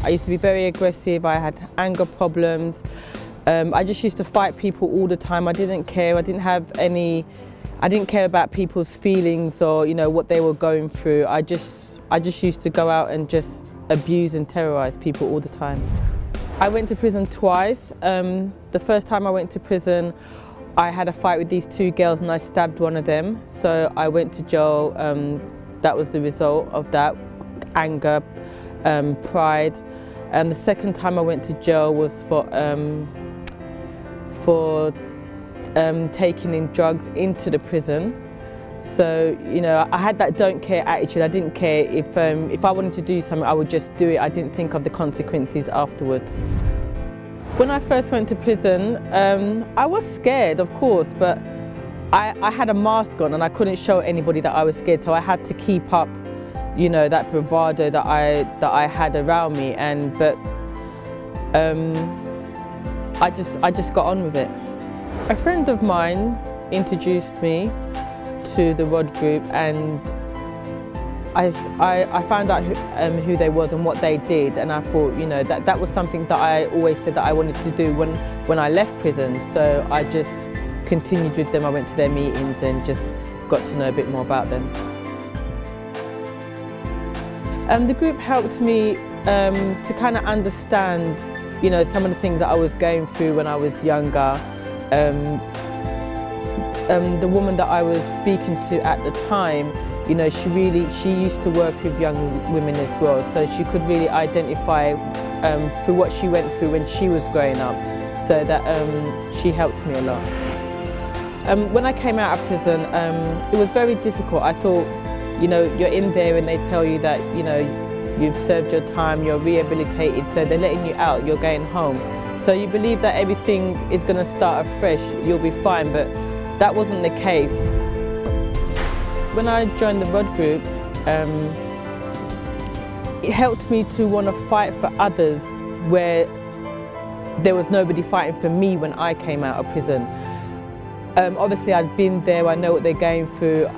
I used to be very aggressive, I had anger problems. I just used to fight people all the time. I didn't care, I didn't care about people's feelings or what they were going through. I just used to go out and just abuse and terrorise people all the time. I went to prison twice. The first time I went to prison, I had a fight with these two girls and I stabbed one of them. So I went to jail. That was the result of that anger, pride. And the second time I went to jail was for taking in drugs into the prison. So, I had that don't care attitude. I didn't care if I wanted to do something, I would just do it. I didn't think of the consequences afterwards. When I first went to prison, I was scared, of course, but I had a mask on and I couldn't show anybody that I was scared, so I had to keep up, that bravado that I had around me. But I just got on with it. A friend of mine introduced me to the Rod group, and I found out who they was and what they did, and I thought, that was something that I always said that I wanted to do when I left prison. So I just continued with them. I went to their meetings and just got to know a bit more about them. The group helped me to kind of understand, some of the things that I was going through when I was younger. The woman that I was speaking to at the time, she used to work with young women as well, so she could really identify through what she went through when she was growing up, so that she helped me a lot. When I came out of prison, it was very difficult. I thought, you're in there and they tell you that, you've served your time, you're rehabilitated, so they're letting you out, you're going home. So you believe that everything is going to start afresh, you'll be fine, but that wasn't the case. When I joined the Rod group, it helped me to want to fight for others where there was nobody fighting for me when I came out of prison. Obviously I'd been there, I know what they're going through.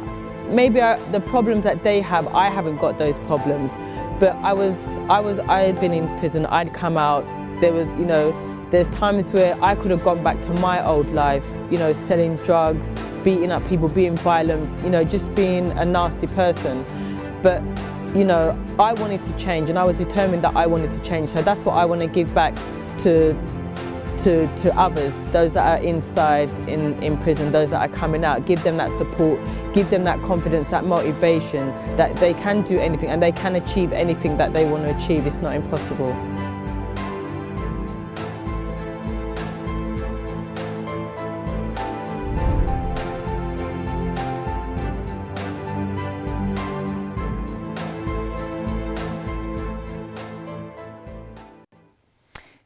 Maybe the problems that they have, I haven't got those problems. But I had been in prison, I'd come out, there was, there's times where I could have gone back to my old life, selling drugs, beating up people, being violent, just being a nasty person. But, I wanted to change, and I was determined that I wanted to change. So that's what I want to give back to others, those that are inside in prison, those that are coming out. Give them that support, give them that confidence, that motivation, that they can do anything and they can achieve anything that they want to achieve. It's not impossible.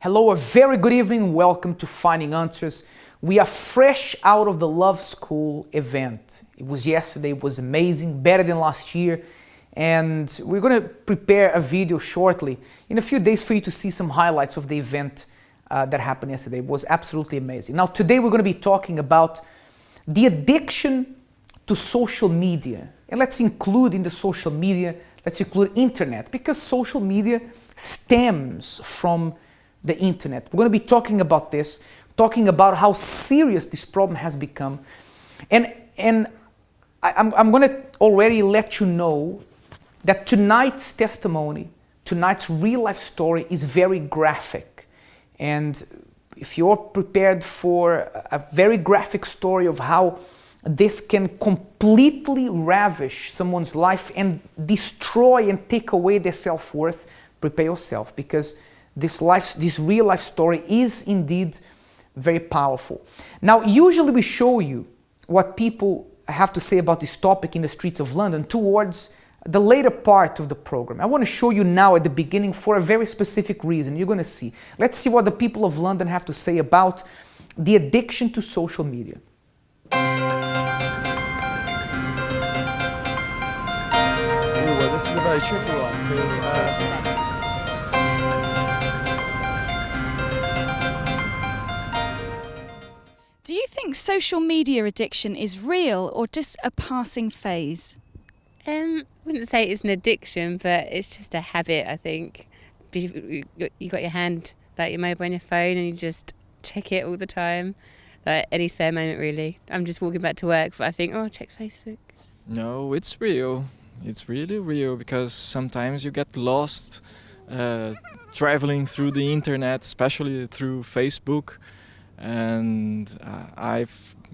Hello, a very good evening. Welcome to Finding Answers. We are fresh out of the Love School event. It was yesterday, it was amazing, better than last year. And we're going to prepare a video shortly, in a few days, for you to see some highlights of the event that happened yesterday. It was absolutely amazing. Now, today we're going to be talking about the addiction to social media. And let's include in the social media, let's include internet, because social media stems from the internet. We're going to be talking about this, talking about how serious this problem has become. And I'm going to already let you know that tonight's testimony, tonight's real life story is very graphic. And if you're prepared for a very graphic story of how this can completely ravish someone's life and destroy and take away their self-worth, prepare yourself, because this real life story is indeed very powerful. Now, usually we show you what people have to say about this topic in the streets of London towards the later part of the program. I want to show you now at the beginning for a very specific reason. You're going to see. Let's see what the people of London have to say about the addiction to social media. Well, this is a very tricky one because do you think social media addiction is real or just a passing phase? I wouldn't say it's an addiction, but it's just a habit, I think. you got your hand, like your mobile on your phone, and you just check it all the time. Like any spare moment, really. I'm just walking back to work, but I think, oh, check Facebook. No, it's real. It's really real because sometimes you get lost traveling through the internet, especially through Facebook. And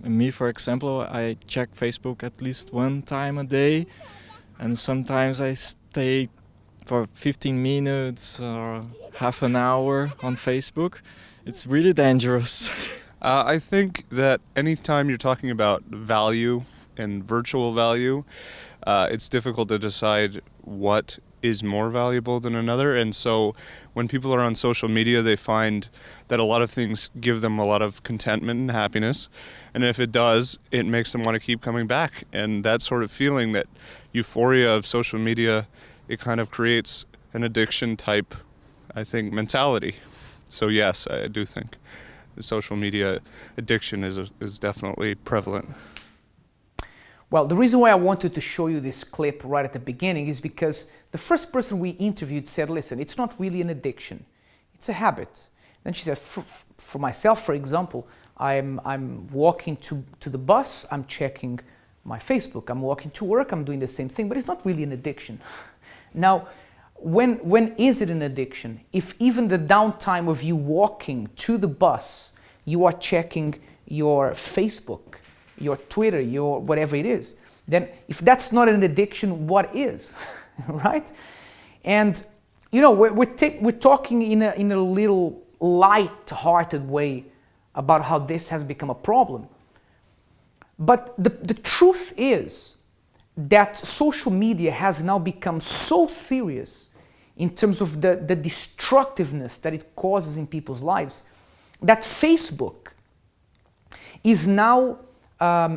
me for example, I check Facebook at least one time a day, and sometimes I stay for 15 minutes or half an hour on Facebook. It's really dangerous. I think that anytime you're talking about value and virtual value, it's difficult to decide what is more valuable than another. And so when people are on social media, they find that a lot of things give them a lot of contentment and happiness. And if it does, it makes them want to keep coming back. And that sort of feeling, that euphoria of social media, it kind of creates an addiction type, I think, mentality. So yes, I do think the social media addiction is definitely prevalent. Well, the reason why I wanted to show you this clip right at the beginning is because the first person we interviewed said, listen, it's not really an addiction, it's a habit. Then she said, for myself, for example, I'm walking to the bus, I'm checking my Facebook, I'm walking to work, I'm doing the same thing, but it's not really an addiction. Now, when is it an addiction? If even the downtime of you walking to the bus, you are checking your Facebook, your Twitter, your whatever it is, then if that's not an addiction, what is? Right? And you know, we're talking in a little light-hearted way about how this has become a problem. But the truth is that social media has now become so serious in terms of the destructiveness that it causes in people's lives, that Facebook is now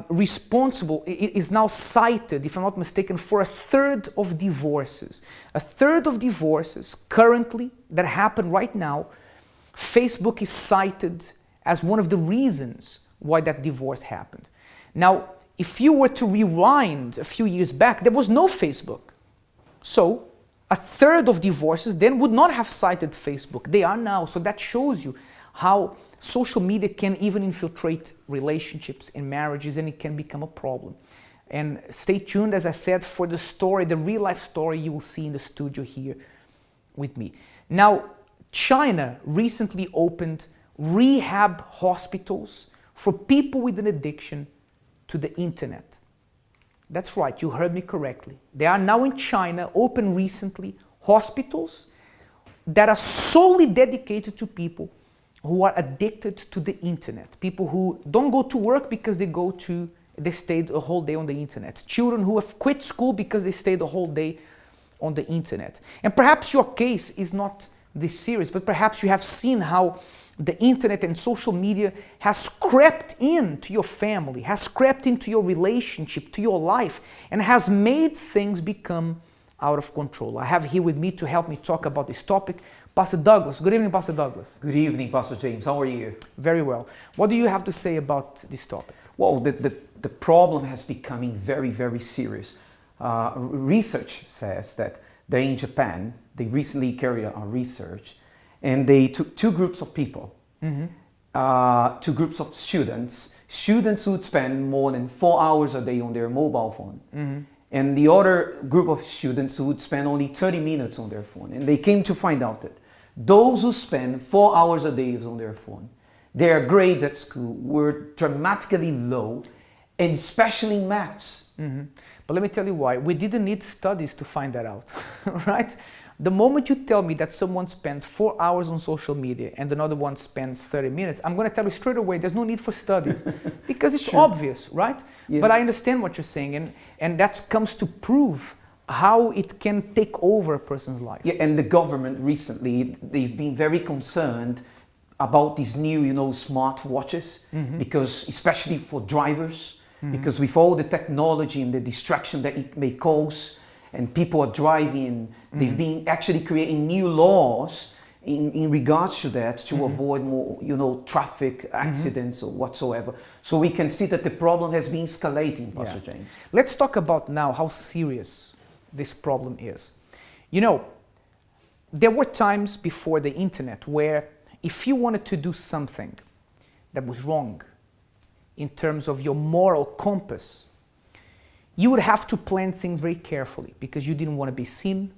responsible, is now cited, if I'm not mistaken, for a third of divorces. A third of divorces currently that happen right now, Facebook is cited as one of the reasons why that divorce happened. Now, if you were to rewind a few years back, there was no Facebook. So, a third of divorces then would not have cited Facebook. They are now. So that shows you how social media can even infiltrate relationships and marriages, and it can become a problem. And stay tuned, as I said, for the story, the real life story you will see in the studio here with me. Now, China recently opened rehab hospitals for people with an addiction to the internet. That's right, you heard me correctly. There are now in China, open recently, hospitals that are solely dedicated to people who are addicted to the internet. People who don't go to work because they stayed a whole day on the internet. Children who have quit school because they stayed a whole day on the internet. And perhaps your case is not this serious, but perhaps you have seen how the internet and social media has crept into your family, has crept into your relationship, to your life, and has made things become out of control. I have here with me to help me talk about this topic, Pastor Douglas. Good evening, Pastor Douglas. Good evening, Pastor James. How are you? Very well. What do you have to say about this topic? Well, the problem has becoming very, very serious. Research says that they in Japan, they recently carried out research, and they took two groups of people, two groups of students who would spend more than 4 hours a day on their mobile phone, and the other group of students who would spend only 30 minutes on their phone. And they came to find out that those who spend 4 hours a day on their phone, their grades at school were dramatically low, and especially in maths. But let me tell you why. We didn't need studies to find that out, right? The moment you tell me that someone spends 4 hours on social media and another one spends 30 minutes, I'm going to tell you straight away there's no need for studies because it's obvious, right? Yeah. But I understand what you're saying, and that comes to prove how it can take over a person's life. Yeah, and the government recently, they've been very concerned about these new, smart watches, because especially for drivers, because with all the technology and the distraction that it may cause, and people are driving, they've been actually creating new laws in regards to that to avoid more, traffic accidents or whatsoever. So we can see that the problem has been escalating, Pastor James. Let's talk about now how serious this problem is. there were times before the internet where if you wanted to do something that was wrong in terms of your moral compass, you would have to plan things very carefully because you didn't want to be seen,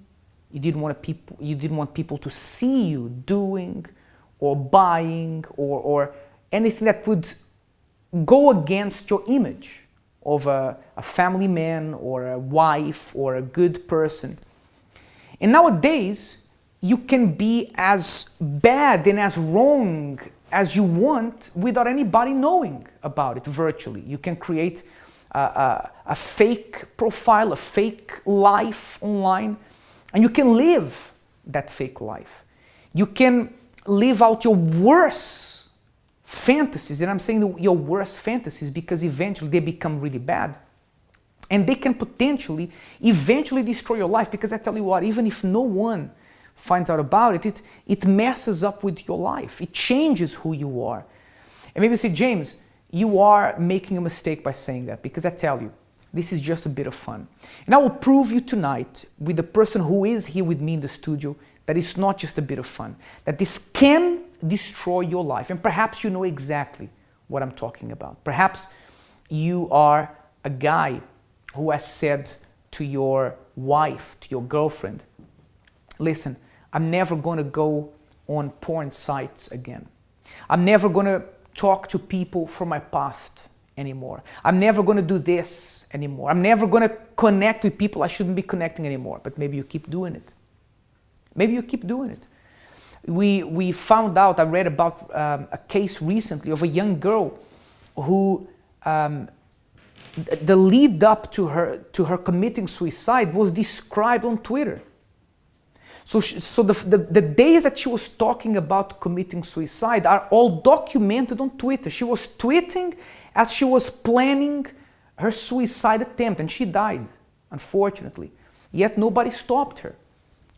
you didn't want people to see you doing or buying or anything that would go against your image of a family man or a wife or a good person. And nowadays, you can be as bad and as wrong as you want without anybody knowing about it virtually. You can create a fake profile, a fake life online, and you can live that fake life. You can live out your worst fantasies, and I'm saying your worst fantasies because eventually they become really bad. And they can potentially, eventually destroy your life because I tell you what, even if no one finds out about it, it messes up with your life. It changes who you are. And maybe you say, James, you are making a mistake by saying that because I tell you, this is just a bit of fun. And I will prove you tonight with the person who is here with me in the studio that it's not just a bit of fun, that this can destroy your life. And perhaps you know exactly what I'm talking about. Perhaps you are a guy who has said to your wife, to your girlfriend, listen, I'm never going to go on porn sites again. I'm never going to talk to people from my past anymore. I'm never going to do this anymore. I'm never going to connect with people I shouldn't be connecting anymore. But maybe you keep doing it. Maybe you keep doing it. We found out, I read about a case recently of a young girl who the lead up to her committing suicide was described on Twitter. So the days that she was talking about committing suicide are all documented on Twitter. She was tweeting as she was planning her suicide attempt, and she died, unfortunately. Yet nobody stopped her.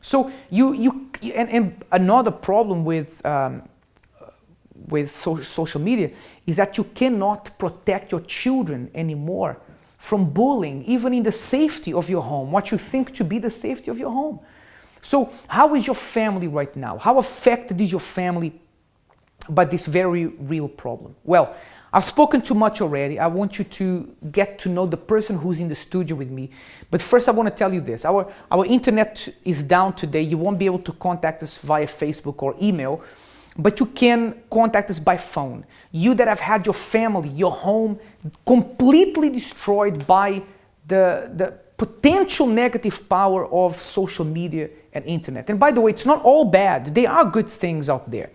So and another problem with social media is that you cannot protect your children anymore from bullying, even in the safety of your home, what you think to be the safety of your home. So how is your family right now? How affected is your family by this very real problem? Well, I've spoken too much already. I want you to get to know the person who's in the studio with me. But first I want to tell you this. Our internet is down today. You won't be able to contact us via Facebook or email, but you can contact us by phone. You that have had your family, your home completely destroyed by the potential negative power of social media and internet. And by the way, it's not all bad. There are good things out there,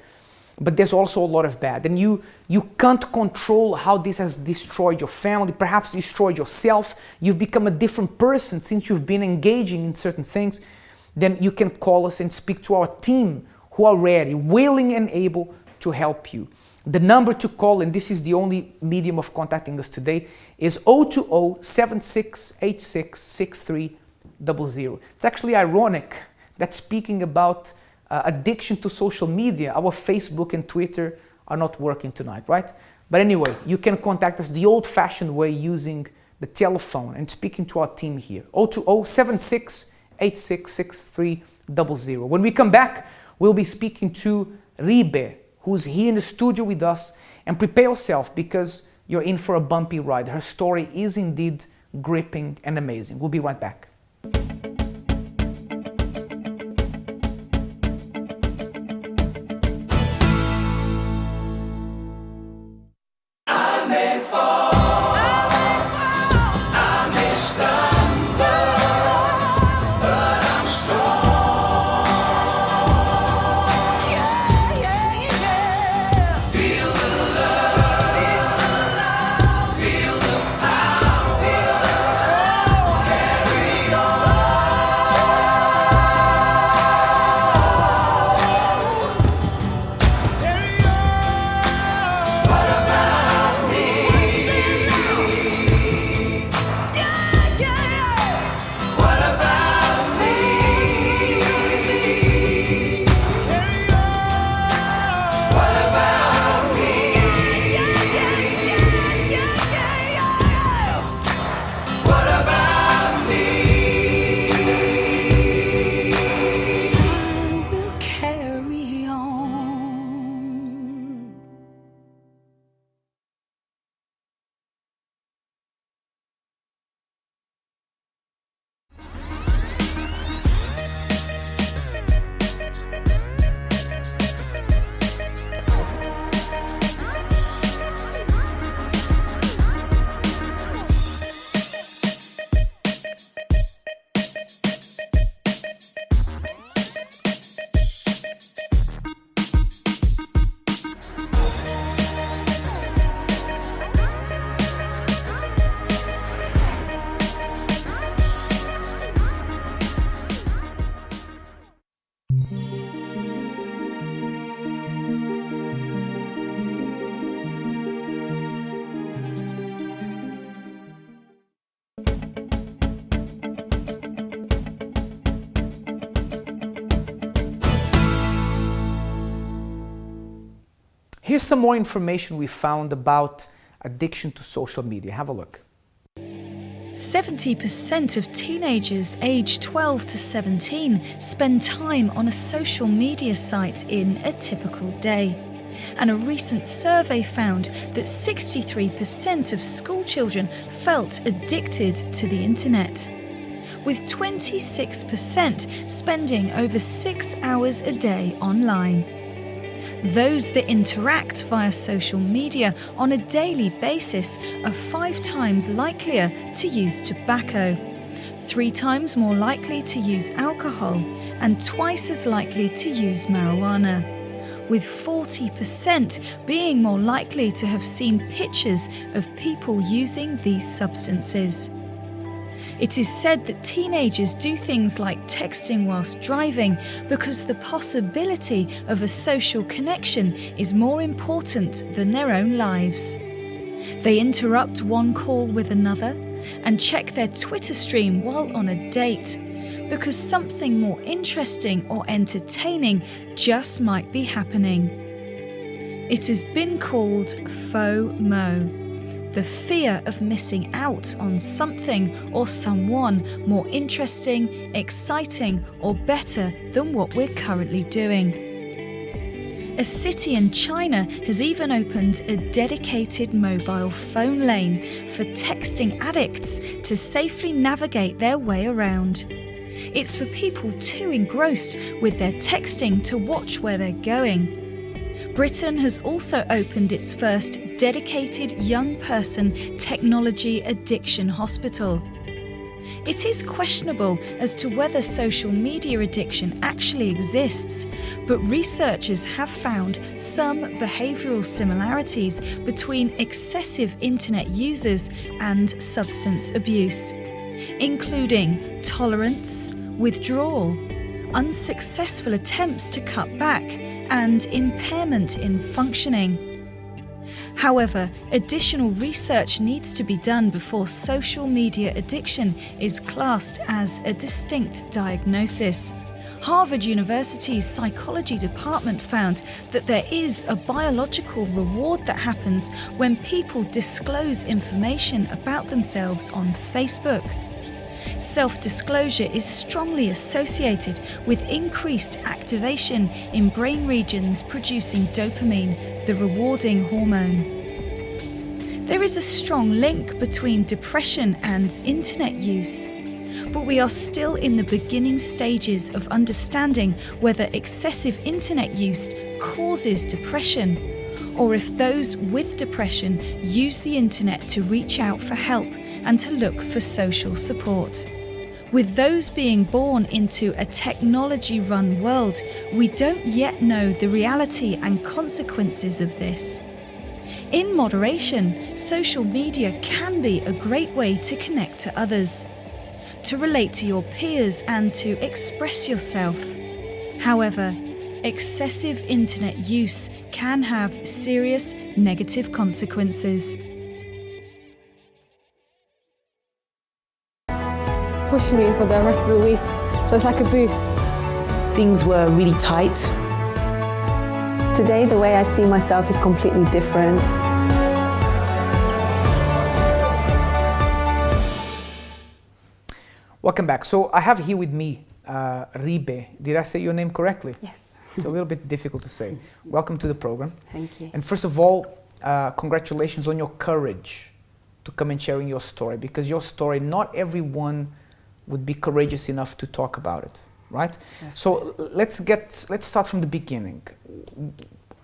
but there's also a lot of bad. And you can't control how this has destroyed your family, perhaps destroyed yourself. You've become a different person since you've been engaging in certain things. Then you can call us and speak to our team who are ready, willing and able to help you. The number to call, and this is the only medium of contacting us today, is 020-7686-6300. It's actually ironic that speaking about addiction to social media, our Facebook and Twitter are not working tonight, right? But anyway, you can contact us the old-fashioned way using the telephone and speaking to our team here, 020-7686-6300. When we come back, we'll be speaking to Rive, who's here in the studio with us, and prepare yourself because you're in for a bumpy ride. Her story is indeed gripping and amazing. We'll be right back. Here's some more information we found about addiction to social media. Have a look. 70% of teenagers aged 12 to 17 spend time on a social media site in a typical day. And a recent survey found that 63% of schoolchildren felt addicted to the internet, with 26% spending over 6 hours a day online. Those that interact via social media on a daily basis are 5 times likelier to use tobacco, 3 times more likely to use alcohol, and twice as likely to use marijuana, with 40% being more likely to have seen pictures of people using these substances. It is said that teenagers do things like texting whilst driving because the possibility of a social connection is more important than their own lives. They interrupt one call with another and check their Twitter stream while on a date because something more interesting or entertaining just might be happening. It has been called FOMO. The fear of missing out on something or someone more interesting, exciting, or better than what we're currently doing. A city in China has even opened a dedicated mobile phone lane for texting addicts to safely navigate their way around. It's for people too engrossed with their texting to watch where they're going. Britain has also opened its first dedicated young person technology addiction hospital. It is questionable as to whether social media addiction actually exists, but researchers have found some behavioural similarities between excessive internet users and substance abuse, including tolerance, withdrawal, unsuccessful attempts to cut back, and impairment in functioning. However, additional research needs to be done before social media addiction is classed as a distinct diagnosis. Harvard University's psychology department found that there is a biological reward that happens when people disclose information about themselves on Facebook. Self-disclosure is strongly associated with increased activation in brain regions producing dopamine, the rewarding hormone. There is a strong link between depression and internet use, but we are still in the beginning stages of understanding whether excessive internet use causes depression, or if those with depression use the internet to reach out for help and to look for social support. With those being born into a technology-run world, we don't yet know the reality and consequences of this. In moderation, social media can be a great way to connect to others, to relate to your peers and to express yourself. However, excessive internet use can have serious negative consequences. Pushing me for the rest of the week, so it's like a boost. Things were really tight. Today, the way I see myself is completely different. Welcome back. So I have here with me Rive. Did I say your name correctly? Yes. It's a little bit difficult to say. Welcome to the program. Thank you. And first of all, congratulations on your courage to come and sharing your story, because your story, not everyone would be courageous enough to talk about it, right? Yes. So let's start from the beginning.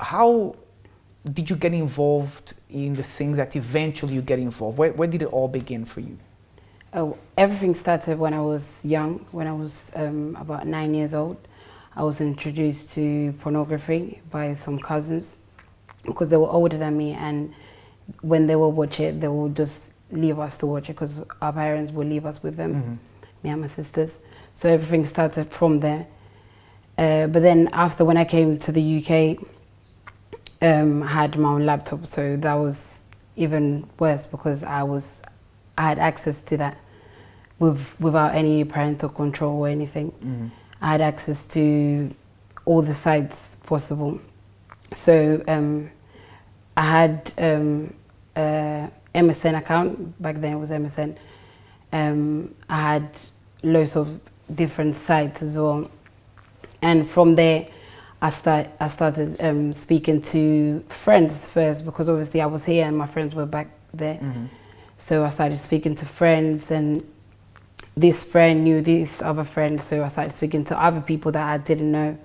How did you get involved in the things that eventually you get involved? Where did it all begin for you? Oh, everything started when I was young. When I was about 9 years old, I was introduced to pornography by some cousins because they were older than me, and when they will watch it, they will just leave us to watch it because our parents will leave us with them, me and my sisters. So everything started from there. But then after, when I came to the UK, I had my own laptop, so that was even worse because I had access to that without any parental control or anything. I had access to all the sites possible. So I had a MSN account. Back then it was MSN. I had loads of different sites as well, and from there I started speaking to friends first, because obviously I was here and my friends were back there. So I started speaking to friends, and this friend knew this other friend, so I started speaking to other people that I didn't know.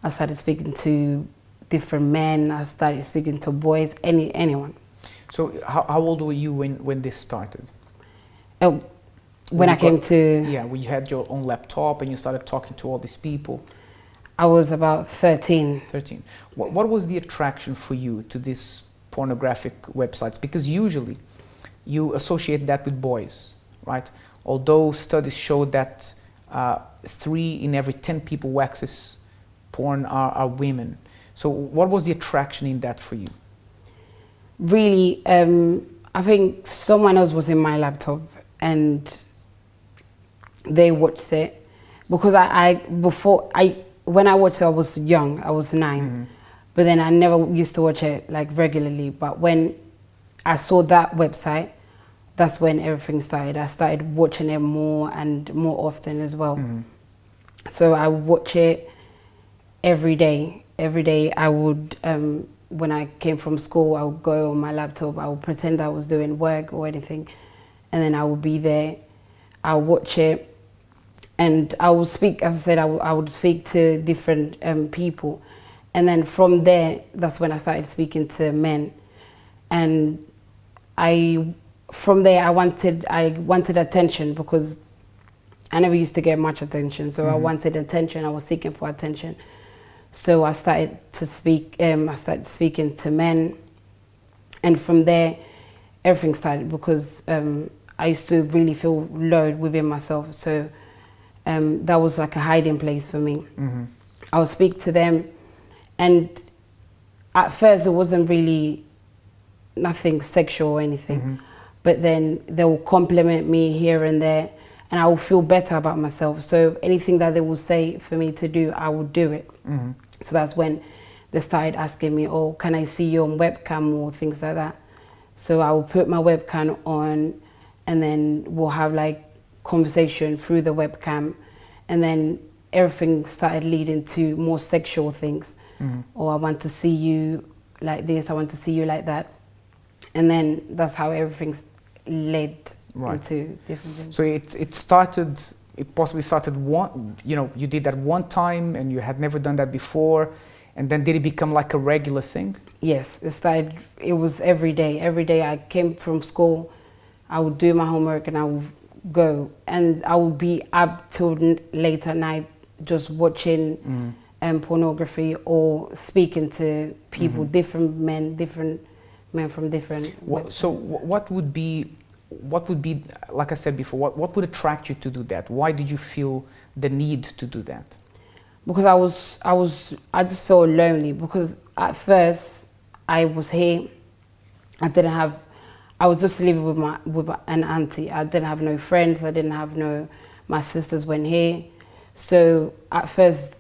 I started speaking to different men, I started speaking to boys, anyone. So how old were you when this started? When I came to... Yeah, when you had your own laptop and you started talking to all these people. I was about 13. 13. What was the attraction for you to these pornographic websites? Because usually you associate that with boys, right? Although studies show that 3 in every 10 people who access porn are women. So what was the attraction in that for you? Really, I think someone else was in my laptop and they watched it, because when I watched it, I was young, I was 9, but then I never used to watch it like regularly. But when I saw that website, that's when everything started. I started watching it more and more often as well. So I would watch it every day. Every day I would, when I came from school, I would go on my laptop, I would pretend I was doing work or anything, and then I would be there, I would watch it, and I would speak, as I said, I would speak to different people. And then from there, that's when I started speaking to men. And from there, I wanted attention, because I never used to get much attention. So I wanted attention, I was seeking for attention. So I started to speak, I started speaking to men. And from there, everything started, because I used to really feel low within myself. So that was like a hiding place for me. I would speak to them, and at first it wasn't really nothing sexual or anything, but then they will compliment me here and there, and I will feel better about myself. So anything that they will say for me to do, I will do it. So that's when they started asking me, oh, can I see you on webcam or things like that? So I will put my webcam on, and then we'll have like conversation through the webcam, and then everything started leading to more sexual things. Or I want to see you like this, I want to see you like that. And then that's how everything led into different things. So it possibly started you did that one time and you had never done that before, and then did it become like a regular thing? Yes, it was every day. Every day I came from school, I would do my homework and I would go, and I would be up till late at night just watching pornography or speaking to people, different men from different websites. So what would be, like I said before, what would attract you to do that? Why did you feel the need to do that? Because I just felt lonely, because at first I was here, I was just living with an auntie. I didn't have no friends, my sisters went here. So at first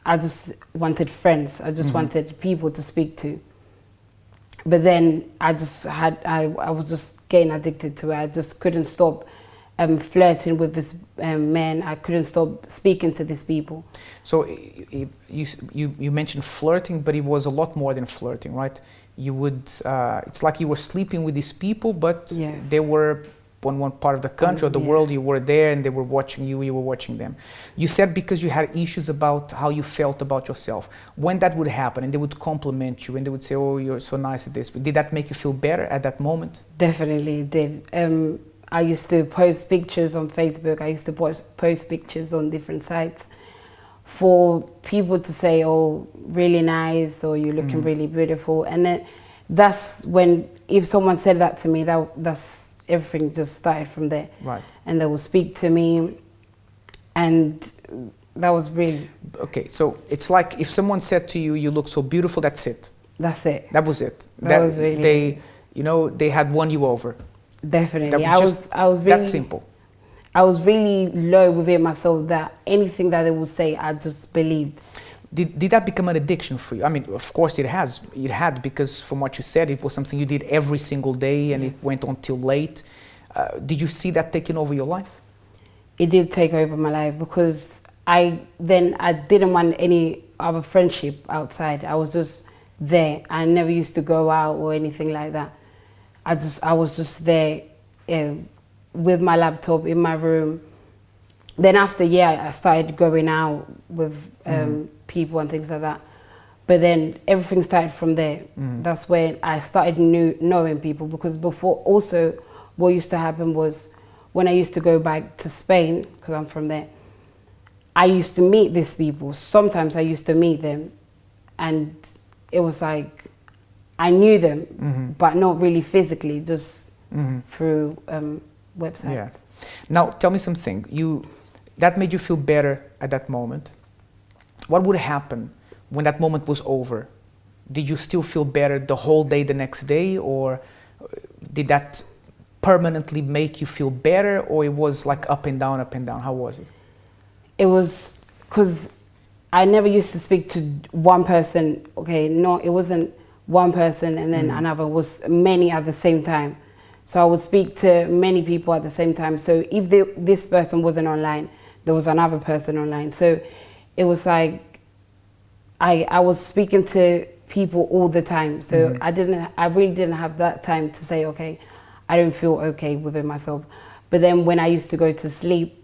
I just wanted friends, I just wanted people to speak to. But then I was just getting addicted to it. I just couldn't stop flirting with this man. I couldn't stop speaking to these people. So you mentioned flirting, but it was a lot more than flirting, right? You would, it's like you were sleeping with these people, but they were on one part of the country or the world, you were there and they were watching you, you were watching them. You said because you had issues about how you felt about yourself. When that would happen and they would compliment you and they would say, oh, you're so nice at this, did that make you feel better at that moment? Definitely did. I used to post pictures on Facebook, I used to post pictures on different sites for people to say, oh, really nice, or you're looking really beautiful. And then that's when, if someone said that to me, that's everything just started from there. Right. And they will speak to me, and that was really... Okay, so it's like if someone said to you, you look so beautiful, that's it. That's it. That was it. That was really... They had won you over. Definitely. I was really... That simple. I was really low within myself that anything that they would say, I just believed. Did that become an addiction for you? I mean, of course it has. It had, because from what you said, it was something you did every single day, and it went on till late. Did you see that taking over your life? It did take over my life, because I didn't want any other friendship outside. I was just there. I never used to go out or anything like that. I was just there with my laptop in my room. Then after, I started going out with people and things like that. But then everything started from there. That's when I started knowing people, because before, also what used to happen was when I used to go back to Spain, because I'm from there, I used to meet these people. Sometimes I used to meet them, and it was like I knew them, but not really physically, just through websites. Yeah. Now, tell me something. That made you feel better at that moment. What would happen when that moment was over? Did you still feel better the whole day the next day, or did that permanently make you feel better, or it was like up and down, up and down? How was it? It was because I never used to speak to one person. Okay, no, it wasn't one person and then another, was many at the same time. So I would speak to many people at the same time. So if this person wasn't online, there was another person online. So it was like I was speaking to people all the time. So I really didn't have that time to say, okay, I don't feel okay within myself. But then when I used to go to sleep,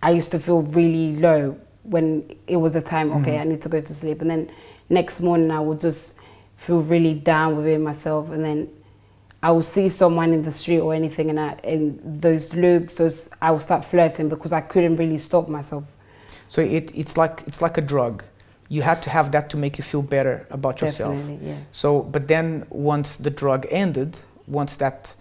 I used to feel really low when it was the time, okay, I need to go to sleep. And then next morning I would just feel really down within myself. And then I would see someone in the street or anything, and those looks, I would start flirting, because I couldn't really stop myself. So it's like a drug. You had to have that to make you feel better about yourself. Definitely, yeah. So, but then once the drug ended, once that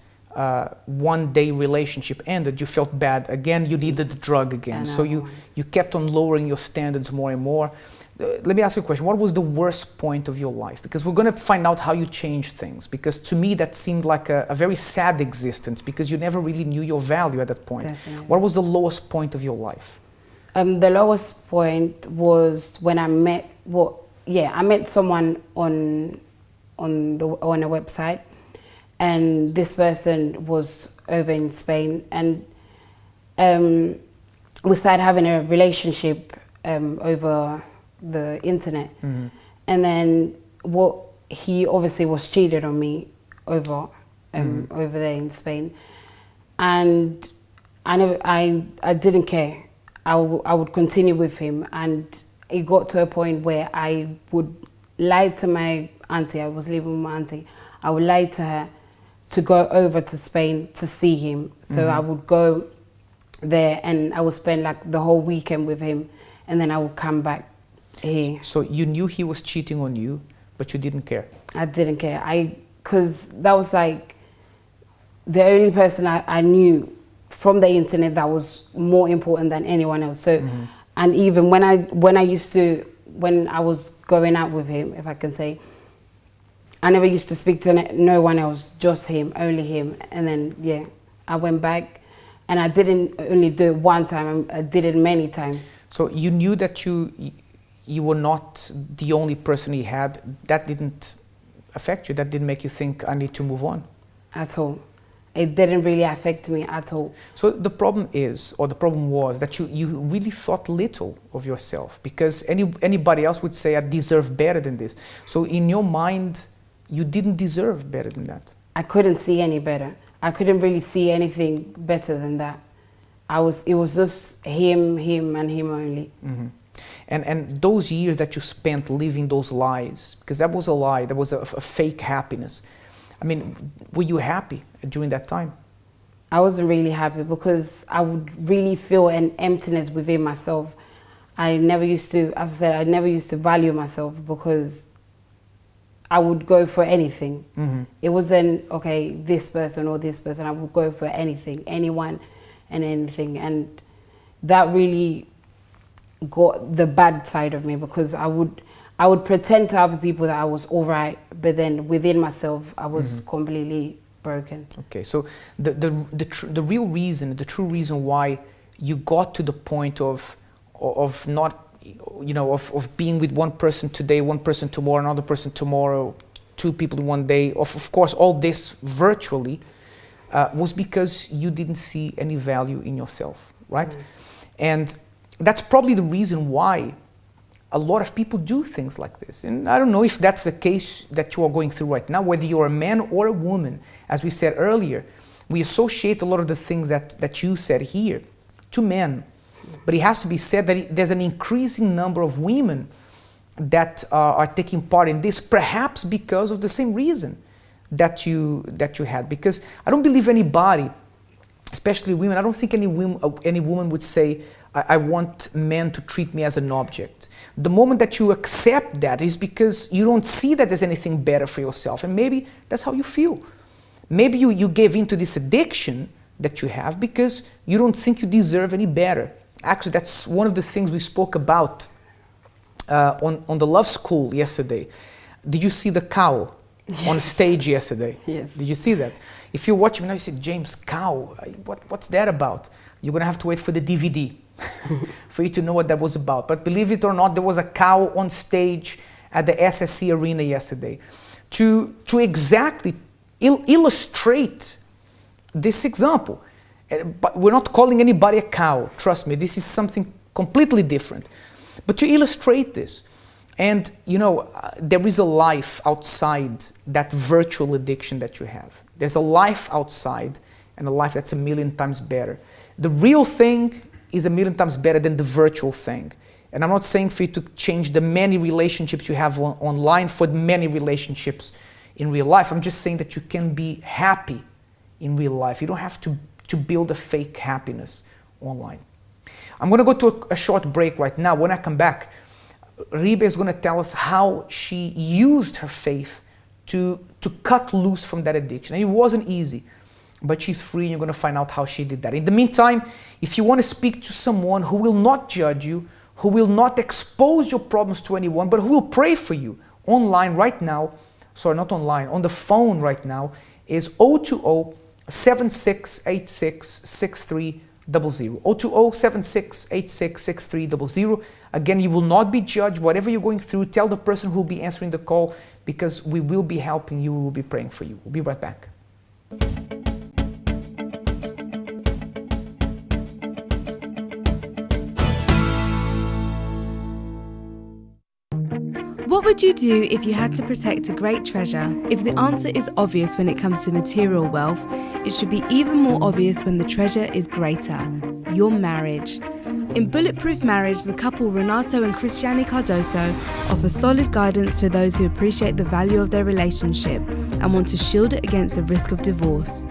one-day relationship ended, you felt bad again. You needed the drug again. So you kept on lowering your standards more and more. Let me ask you a question. What was the worst point of your life? Because we're going to find out how you changed things. Because to me, that seemed like a very sad existence, because you never really knew your value at that point. Definitely. What was the lowest point of your life? The lowest point was when I met, I met someone on a website, and this person was over in Spain, and we started having a relationship over the internet. And then he obviously was cheated on me over there in Spain, and I didn't care. I would continue with him, and it got to a point where I would lie to my auntie. I was living with my auntie. I would lie to her to go over to Spain to see him. So I would go there and I would spend like the whole weekend with him, and then I would come back here. So you knew he was cheating on you, but you didn't care? I didn't care. Because that was like the only person I knew from the internet that was more important than anyone else. So, and even when I was going out with him, if I can say, I never used to speak to no one else, just him, only him. And then, I went back, and I didn't only do it one time, I did it many times. So you knew that you were not the only person he had. That didn't affect you? That didn't make you think, I need to move on? At all. It didn't really affect me at all. So the problem was that you really thought little of yourself, because anybody else would say, I deserve better than this. So in your mind, you didn't deserve better than that. I couldn't see any better. I couldn't really see anything better than that. It was just him, and him only. And those years that you spent living those lies, because that was a lie, that was a fake happiness. I mean, were you happy during that time? I wasn't really happy, because I would really feel an emptiness within myself. I never used to, as I said, I never used to value myself, because I would go for anything. It wasn't, okay, this person or this person. I would go for anything, anyone and anything. And that really got the bad side of me, because I would pretend to other people that I was all right, but then within myself, I was completely broken. Okay, so the real reason, the true reason why you got to the point of not of being with one person today, one person tomorrow, another person tomorrow, two people in one day, of course, all this virtually, was because you didn't see any value in yourself, right? And that's probably the reason why a lot of people do things like this. And I don't know if that's the case that you are going through right now, whether you're a man or a woman. As we said earlier, we associate a lot of the things that you said here to men. But it has to be said that there's an increasing number of women that are taking part in this, perhaps because of the same reason that you had. Because I don't believe anybody, especially women, I don't think any woman would say, I want men to treat me as an object. The moment that you accept that is because you don't see that there's anything better for yourself, and maybe that's how you feel. Maybe you gave into this addiction that you have because you don't think you deserve any better. Actually, that's one of the things we spoke about on the Love School yesterday. Did you see the cow on stage yesterday? Yes. Did you see that? If you watch me now, you say, James, cow, what's that about? You're going to have to wait for the DVD for you to know what that was about. But believe it or not, there was a cow on stage at the SSC Arena yesterday to exactly illustrate this example. But we're not calling anybody a cow, trust me, this is something completely different. But to illustrate this, and there is a life outside that virtual addiction that you have. There's a life outside, and a life that's 1,000,000 times better. The real thing is 1,000,000 times better than the virtual thing. And I'm not saying for you to change the many relationships you have online for many relationships in real life. I'm just saying that you can be happy in real life. You don't have to build a fake happiness online. I'm going to go to a short break right now. When I come back, Rive is going to tell us how she used her faith to cut loose from that addiction. And it wasn't easy, but she's free, and you're going to find out how she did that. In the meantime, if you want to speak to someone who will not judge you, who will not expose your problems to anyone, but who will pray for you online right now, sorry, not online, on the phone right now, is 020-7686-6300. 020-7686-6300. Again, you will not be judged. Whatever you're going through, tell the person who will be answering the call, because we will be helping you, we will be praying for you. We'll be right back. What would you do if you had to protect a great treasure? If the answer is obvious when it comes to material wealth, it should be even more obvious when the treasure is greater: your marriage. In Bulletproof Marriage, the couple Renato and Cristiane Cardoso offer solid guidance to those who appreciate the value of their relationship and want to shield it against the risk of divorce.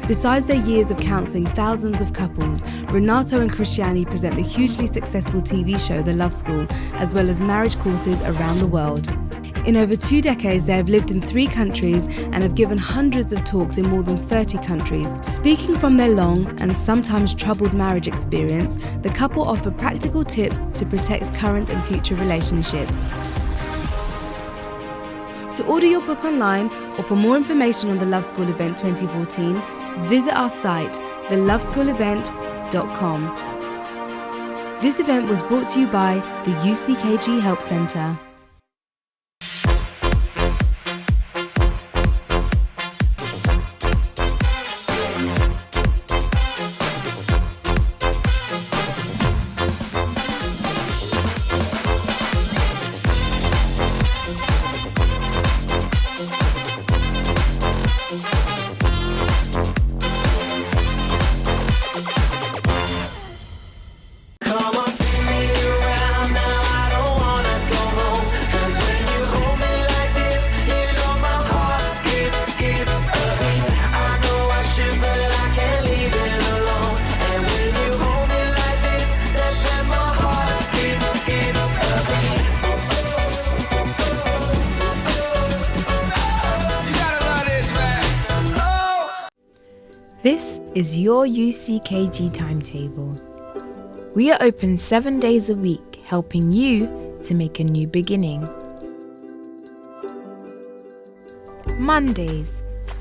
Besides their years of counselling thousands of couples, Renato and Cristiane present the hugely successful TV show The Love School, as well as marriage courses around the world. In over 2 decades, they have lived in 3 countries and have given hundreds of talks in more than 30 countries. Speaking from their long and sometimes troubled marriage experience, the couple offer practical tips to protect current and future relationships. To order your book online or for more information on the Love School event 2014, visit our site, theloveschoolevent.com. This event was brought to you by the UCKG Help Centre. This is your UCKG timetable. We are open 7 days a week, helping you to make a new beginning. Mondays,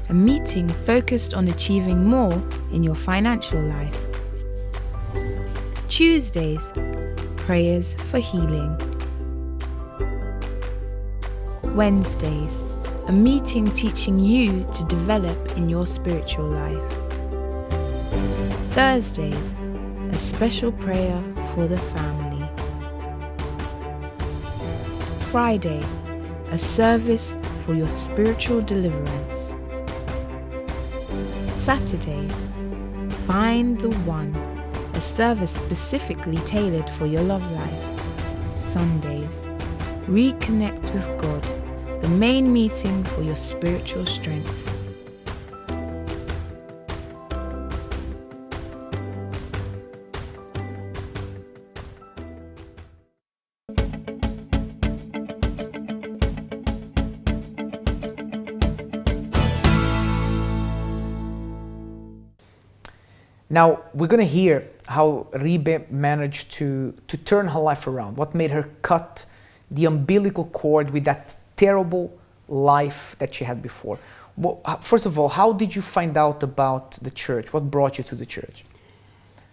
a meeting focused on achieving more in your financial life. Tuesdays, prayers for healing. Wednesdays, a meeting teaching you to develop in your spiritual life. Thursdays, a special prayer for the family. Friday, a service for your spiritual deliverance. Saturdays, Find the One, a service specifically tailored for your love life. Sundays, Reconnect with God, the main meeting for your spiritual strength. Now, we're going to hear how Rive managed to turn her life around, what made her cut the umbilical cord with that terrible life that she had before. Well, first of all, how did you find out about the church? What brought you to the church?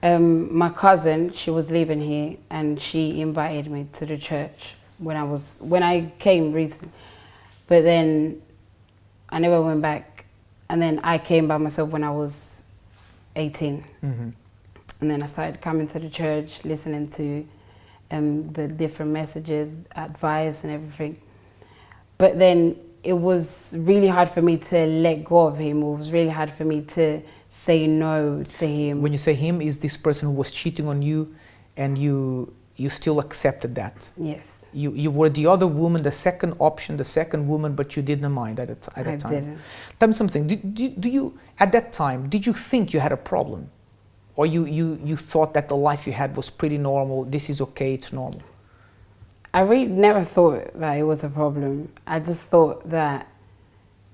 My cousin, she was living here and she invited me to the church when I came recently. But then I never went back. And then I came by myself when I was 18. Mm-hmm. And then I started coming to the church, listening to the different messages, advice and everything. But then it was really hard for me to let go of him. It was really hard for me to say no to him. When you say him, is this person who was cheating on you and you still accepted that? Yes. You were the other woman, the second option, the second woman, but you didn't mind at that time. I didn't. Tell me something. Do you, at that time, did you think you had a problem? Or you thought that the life you had was pretty normal, this is okay, it's normal? I really never thought that it was a problem. I just thought that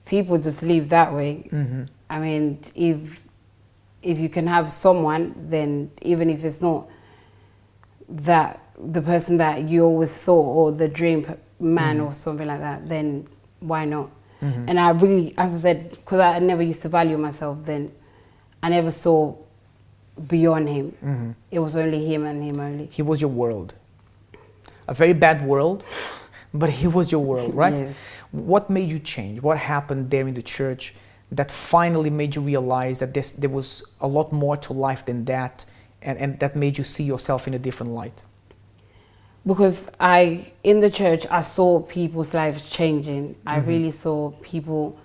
people just live that way. Mm-hmm. I mean, if you can have someone, then even if it's not that the person that you always thought or the dream man or something like that, then why not? Mm-hmm. And I really, as I said, because I never used to value myself then, I never saw beyond him. Mm-hmm. It was only him and him only. He was your world. A very bad world, but he was your world, right? Yes. What made you change? What happened there in the church that finally made you realize that there was a lot more to life than that, and that made you see yourself in a different light? Because in the church, I saw people's lives changing. I really saw people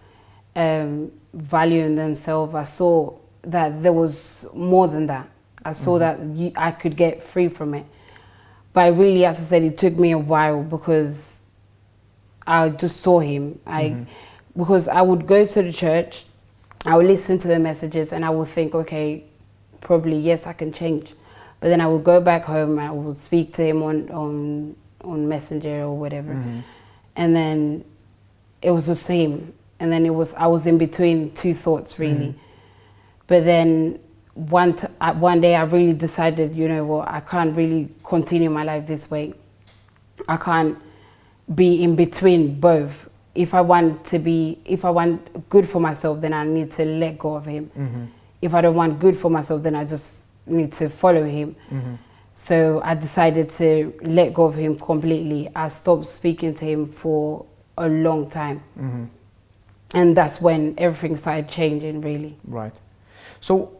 valuing themselves. I saw that there was more than that. I saw that I could get free from it. But really, as I said, it took me a while because I just saw him. Because I would go to the church, I would listen to the messages and I would think, okay, probably yes, I can change. But then I would go back home and I would speak to him on Messenger or whatever. And then it was the same. And then I was in between two thoughts really. But then one day I really decided, you know what, I can't really continue my life this way. I can't be in between both. If I want good for myself, then I need to let go of him. If I don't want good for myself, then I just need to follow him. So I decided to let go of him completely. I stopped speaking to him for a long time. And that's when everything started changing, really. Right. So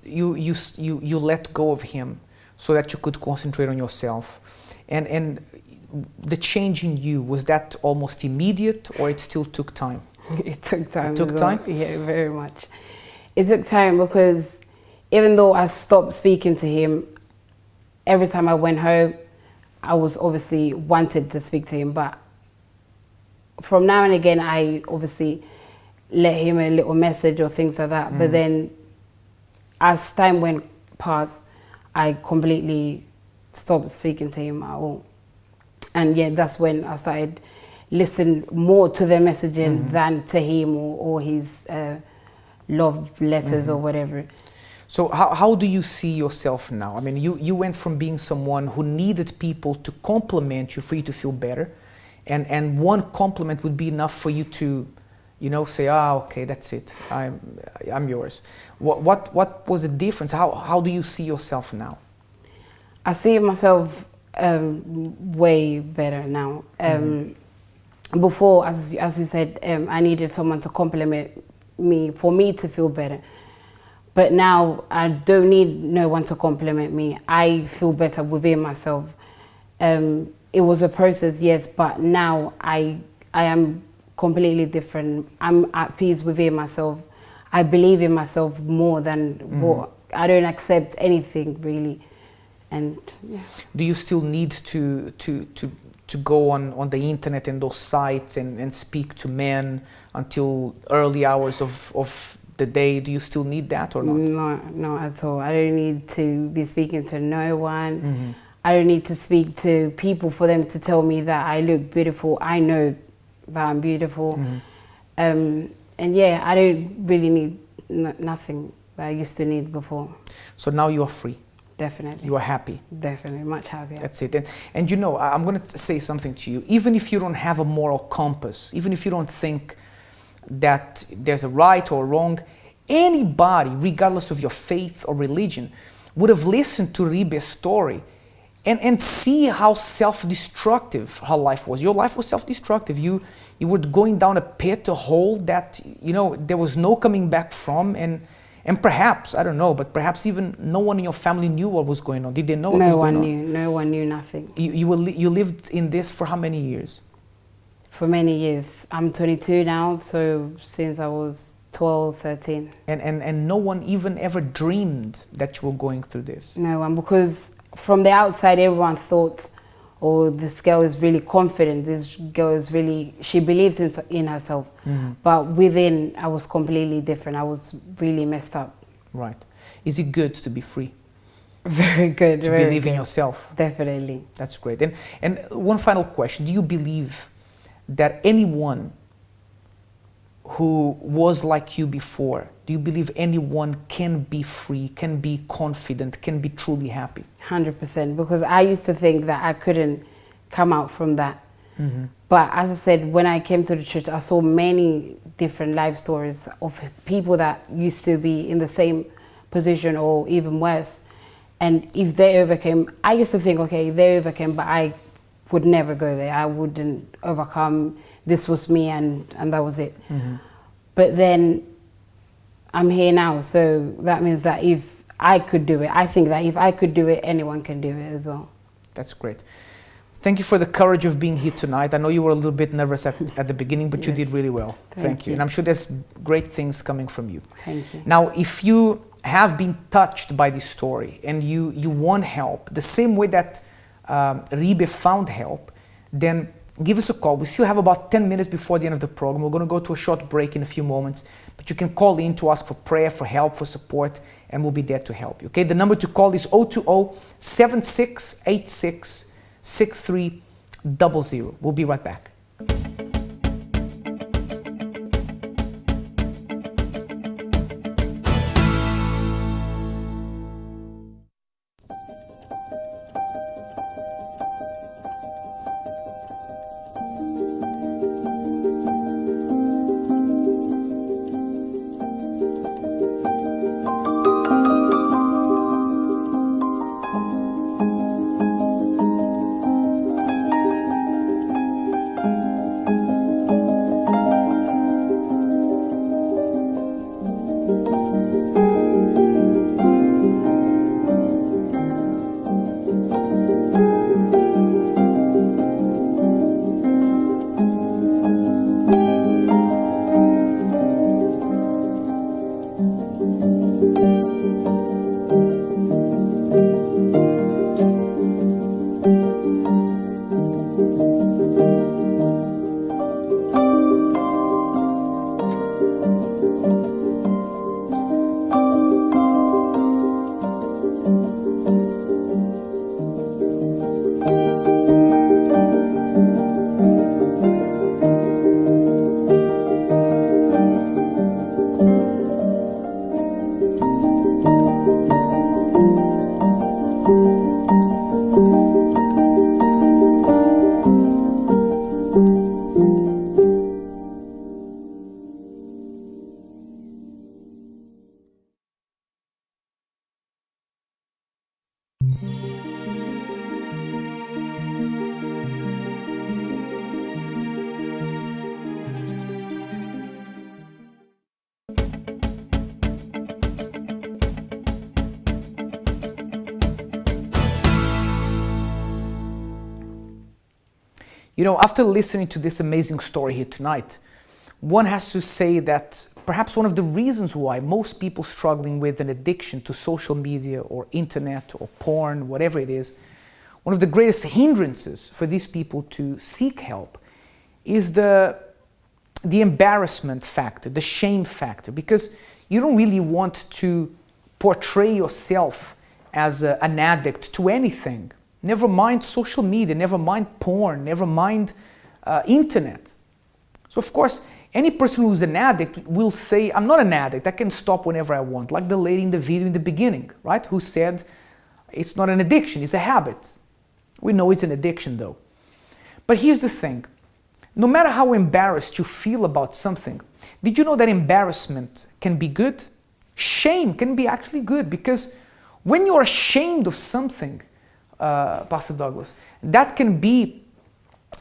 you let go of him so that you could concentrate on yourself. And the change in you, was that almost immediate or it still took time? It took time. It took time? Yeah, very much. It took time because even though I stopped speaking to him, every time I went home, I was obviously wanted to speak to him. But from now and again, I obviously let him a little message or things like that. But then as time went past, I completely stopped speaking to him at all. And yeah, that's when I started listening more to the messaging than to him or his love letters or whatever. So how do you see yourself now? I mean, you went from being someone who needed people to compliment you for you to feel better, and one compliment would be enough for you to, you know, say, okay, that's it, I'm yours. What was the difference? How do you see yourself now? I see myself way better now. Before, as you said, I needed someone to compliment me for me to feel better. But now I don't need no one to compliment me. I feel better within myself. It was a process, yes, but now I am completely different. I'm at peace within myself. I believe in myself more than what I don't accept anything really. And yeah. Do you still need to go on the internet and those sites and speak to men until early hours of the day? Do you still need that or not? No, not at all. I don't need to be speaking to no one. I don't need to speak to people for them to tell me that I look beautiful. I know that I'm beautiful. And yeah, I don't really need nothing that I used to need before. So now you are free. Definitely. You are happy. Definitely, much happier. That's it. And you know, I'm going to say something to you. Even if you don't have a moral compass, even if you don't think that there's a right or wrong, anybody, regardless of your faith or religion, would have listened to Ribe's story and see how self-destructive her life was. Your life was self-destructive. You were going down a pit, a hole that, you know, there was no coming back from, and perhaps, I don't know, but perhaps even no one in your family knew what was going on. Did they know what was going on? No one knew nothing. You lived in this for how many years? For many years. I'm 22 now, so since I was 12, 13. And no one even ever dreamed that you were going through this? No one, because from the outside everyone thought, oh, this girl is really confident, this girl is really, she believes in herself. But within, I was completely different. I was really messed up. Right. Is it good to be free? Very good. To believe in yourself? Definitely. That's great. And one final question. Do you believe that anyone who was like you before, do you believe anyone can be free, can be confident, can be truly happy? 100%, because I used to think that I couldn't come out from that. But as I said, when I came to the church, I saw many different life stories of people that used to be in the same position or even worse. And if they overcame, I used to think, okay, they overcame, but I would never go there. I wouldn't overcome. This was me and that was it. But then I'm here now, so that means that if I could do it, I think that if I could do it, anyone can do it as well. That's great. Thank you for the courage of being here tonight. I know you were a little bit nervous at the beginning, but yes, you did really well. Thank you. And I'm sure there's great things coming from you. Thank you. Now, if you have been touched by this story and you want help, the same way that Ribe found help, then give us a call. We still have about 10 minutes before the end of the program. We're going to go to a short break in a few moments, but you can call in to ask for prayer, for help, for support, and we'll be there to help you. Okay, the number to call is 020-7686-6300. We'll be right back. You know, after listening to this amazing story here tonight, one has to say that perhaps one of the reasons why most people struggling with an addiction to social media or internet or porn, whatever it is, one of the greatest hindrances for these people to seek help is the embarrassment factor, the shame factor, because you don't really want to portray yourself as an addict to anything. Never mind social media, never mind porn, never mind internet. So of course, any person who's an addict will say, I'm not an addict, I can stop whenever I want. Like the lady in the video in the beginning, right? Who said, it's not an addiction, it's a habit. We know it's an addiction though. But here's the thing. No matter how embarrassed you feel about something, did you know that embarrassment can be good? Shame can be actually good, because when you're ashamed of something, Pastor Douglas, that can be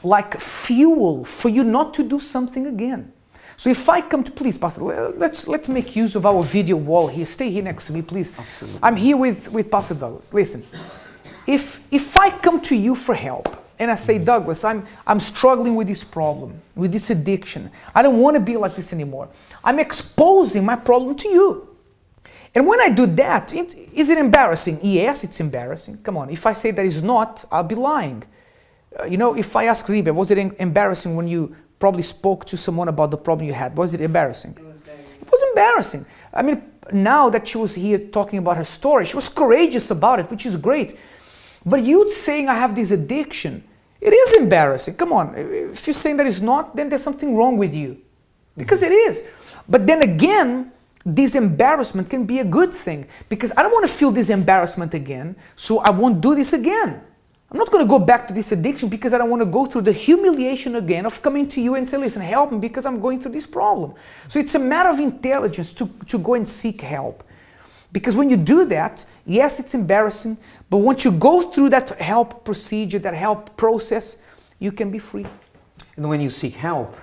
like fuel for you not to do something again. So if I come to, please, Pastor, let's make use of our video wall here. Stay here next to me, please. Absolutely. I'm here with Pastor Douglas. Listen, if I come to you for help and I say, Douglas, I'm struggling with this problem, with this addiction. I don't want to be like this anymore. I'm exposing my problem to you. And when I do that, is it embarrassing? Yes, it's embarrassing. Come on, if I say that it's not, I'll be lying. You know, if I ask Rive, was it embarrassing when you probably spoke to someone about the problem you had? Was it embarrassing? It was embarrassing. I mean, now that she was here talking about her story, she was courageous about it, which is great. But you saying I have this addiction, it is embarrassing. Come on, if you're saying that it's not, then there's something wrong with you. Because it is. But then again, this embarrassment can be a good thing, because I don't want to feel this embarrassment again, so I won't do this again. I'm not going to go back to this addiction because I don't want to go through the humiliation again of coming to you and say, listen, help me because I'm going through this problem. So it's a matter of intelligence to go and seek help. Because when you do that, yes, it's embarrassing, but once you go through that help procedure, that help process, you can be free. And when you seek help,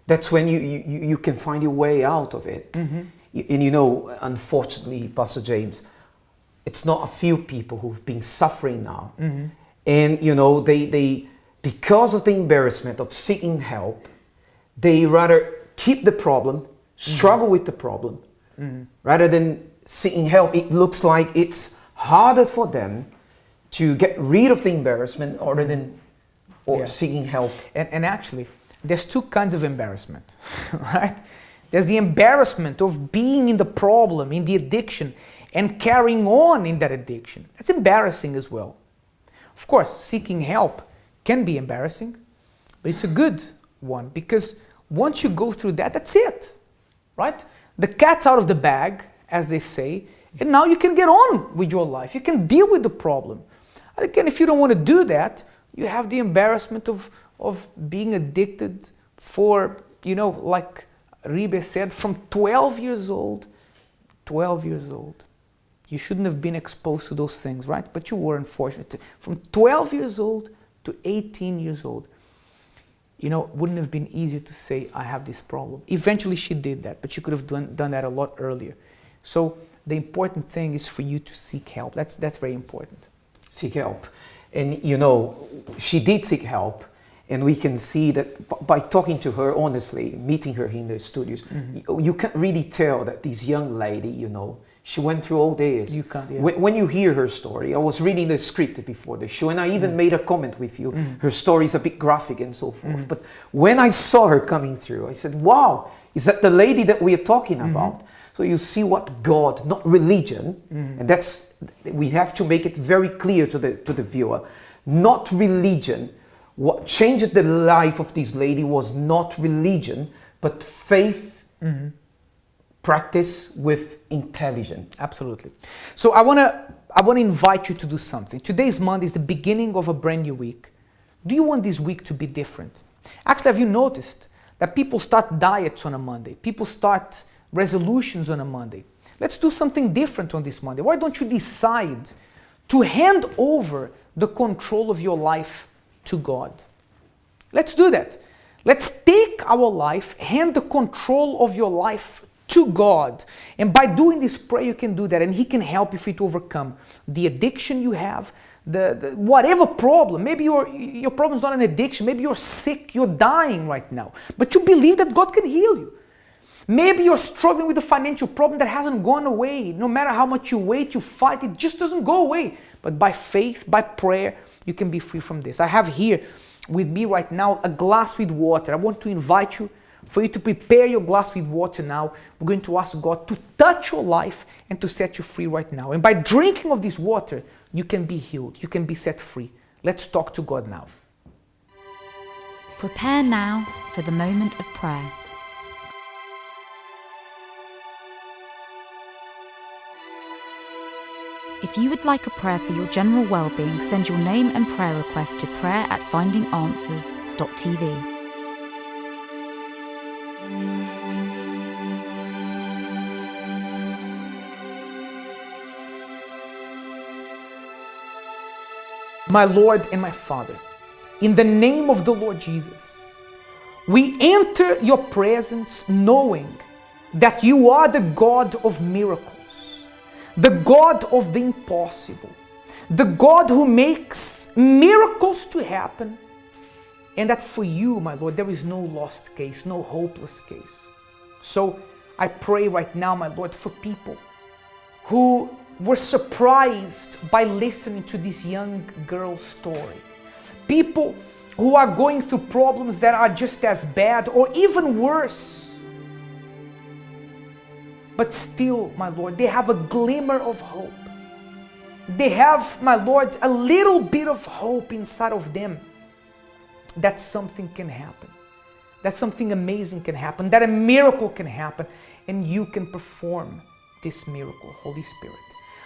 that's when you can find your way out of it. Mm-hmm. And you know, unfortunately, Pastor James, it's not a few people who've been suffering now. Mm-hmm. And you know, they because of the embarrassment of seeking help, they rather keep the problem, struggle with the problem, rather than seeking help. It looks like it's harder for them to get rid of the embarrassment or seeking help. And actually, there's two kinds of embarrassment, right? There's the embarrassment of being in the problem, in the addiction, and carrying on in that addiction. That's embarrassing as well. Of course, seeking help can be embarrassing, but it's a good one, because once you go through that, that's it, right? The cat's out of the bag, as they say, and now you can get on with your life. You can deal with the problem. Again, if you don't want to do that, you have the embarrassment of being addicted for, you know, like Ribe said, from 12 years old. 12 years old. You shouldn't have been exposed to those things, right? But you were, unfortunately. From 12 years old to 18 years old. You know, wouldn't have been easier to say, I have this problem. Eventually she did that, but she could have done that a lot earlier. So the important thing is for you to seek help. That's very important. Seek help. And you know, she did seek help. And we can see that by talking to her honestly, meeting her in the studios, you can really tell that this young lady, you know, she went through all this. You can't, yeah. When you hear her story, I was reading the script before the show, and I even made a comment with you. Her story is a bit graphic and so forth. But when I saw her coming through, I said, wow, is that the lady that we are talking about? So you see what God, not religion, and that's, we have to make it very clear to the viewer, not religion. What changed the life of this lady was not religion, but faith, practice with intelligence. Absolutely. So I want to invite you to do something. Today's Monday is the beginning of a brand new week. Do you want this week to be different? Actually, have you noticed that people start diets on a Monday? People start resolutions on a Monday. Let's do something different on this Monday. Why don't you decide to hand over the control of your life to God? Let's do that. Let's take our life, hand the control of your life to God. And by doing this prayer, you can do that, and He can help you to overcome the addiction you have, the whatever problem. Maybe your problem is not an addiction. Maybe you're sick, you're dying right now, but you believe that God can heal you. Maybe you're struggling with a financial problem that hasn't gone away. No matter how much you wait, you fight, it just doesn't go away. But by faith, by prayer, you can be free from this. I have here with me right now a glass with water. I want to invite you for you to prepare your glass with water now. We're going to ask God to touch your life and to set you free right now. And by drinking of this water, you can be healed. You can be set free. Let's talk to God now. Prepare now for the moment of prayer. If you would like a prayer for your general well-being, send your name and prayer request to prayer@findinganswers.tv. My Lord and my Father, in the name of the Lord Jesus, we enter your presence knowing that you are the God of miracles, the God of the impossible, the God who makes miracles to happen, and that for you, my Lord, there is no lost case, no hopeless case. So I pray right now, my Lord, for people who were surprised by listening to this young girl's story. People who are going through problems that are just as bad or even worse. But still, my Lord, they have a glimmer of hope. They have, my Lord, a little bit of hope inside of them that something can happen, that something amazing can happen, that a miracle can happen, and you can perform this miracle, Holy Spirit.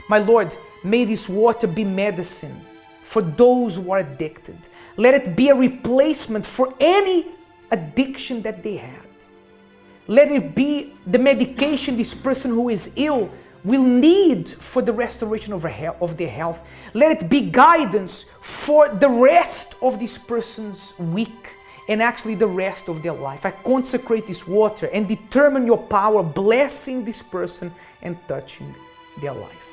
My Lord, may this water be medicine for those who are addicted. Let it be a replacement for any addiction that they had. Let it be the medication this person who is ill will need for the restoration of their health. Let it be guidance for the rest of this person's week and actually the rest of their life. I consecrate this water and determine your power blessing this person and touching their life.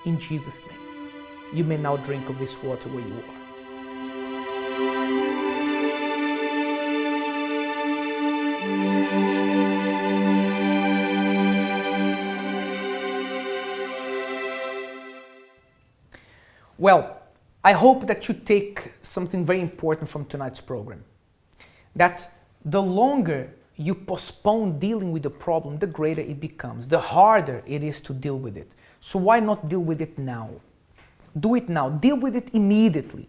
In Jesus' name, you may now drink of this water where you are. Well, I hope that you take something very important from tonight's program. That the longer you postpone dealing with the problem, the greater it becomes, the harder it is to deal with it. So why not deal with it now? Do it now. Deal with it immediately.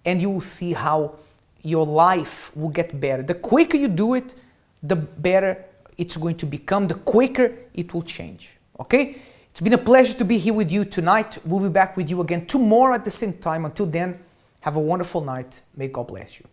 And you will see how your life will get better. The quicker you do it, the better it's going to become, the quicker it will change. Okay? It's been a pleasure to be here with you tonight. We'll be back with you again tomorrow at the same time. Until then, have a wonderful night. May God bless you.